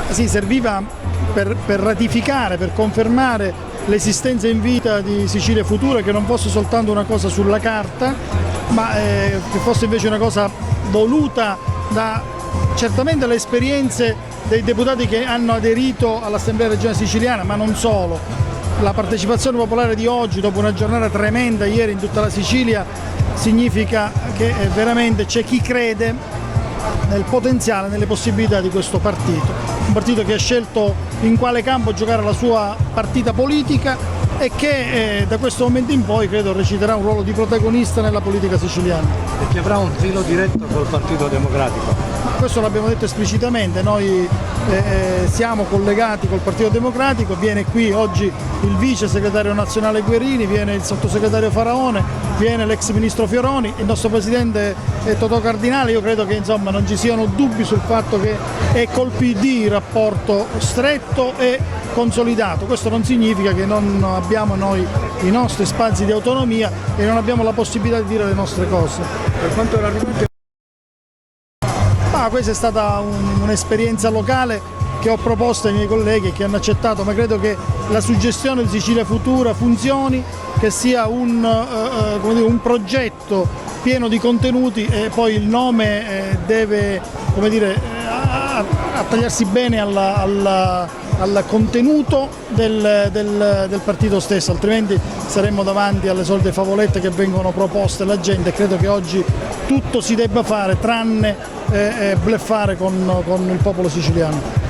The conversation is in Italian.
Sì, serviva per ratificare, per confermare l'esistenza in vita di Sicilia Futura, che non fosse soltanto una cosa sulla carta, ma che fosse invece una cosa voluta da certamente le esperienze dei deputati che hanno aderito all'Assemblea regionale siciliana, ma non solo. La partecipazione popolare di oggi, dopo una giornata tremenda ieri in tutta la Sicilia, significa che veramente c'è chi crede nel potenziale, nelle possibilità di questo partito. Un partito che ha scelto in quale campo giocare la sua partita politica e che da questo momento in poi credo reciterà un ruolo di protagonista nella politica siciliana. E che avrà un filo diretto col Partito Democratico. Questo l'abbiamo detto esplicitamente, noi siamo collegati col Partito Democratico, viene qui oggi il vice segretario nazionale Guerini, viene il sottosegretario Faraone, viene l'ex ministro Fioroni, il nostro presidente è Totò Cardinale. Io credo che insomma non ci siano dubbi sul fatto che è col PD il rapporto stretto e consolidato. Questo non significa che non abbiamo noi i nostri spazi di autonomia e non abbiamo la possibilità di dire le nostre cose. Per quanto riguarda questa è stata un'esperienza locale che ho proposto ai miei colleghi e che hanno accettato, ma credo che la suggestione di Sicilia Futura funzioni, che sia un progetto pieno di contenuti e poi il nome deve attagliarsi bene al contenuto del partito stesso, altrimenti saremmo davanti alle solite favolette che vengono proposte alla gente e credo che oggi tutto si debba fare tranne bluffare con il popolo siciliano.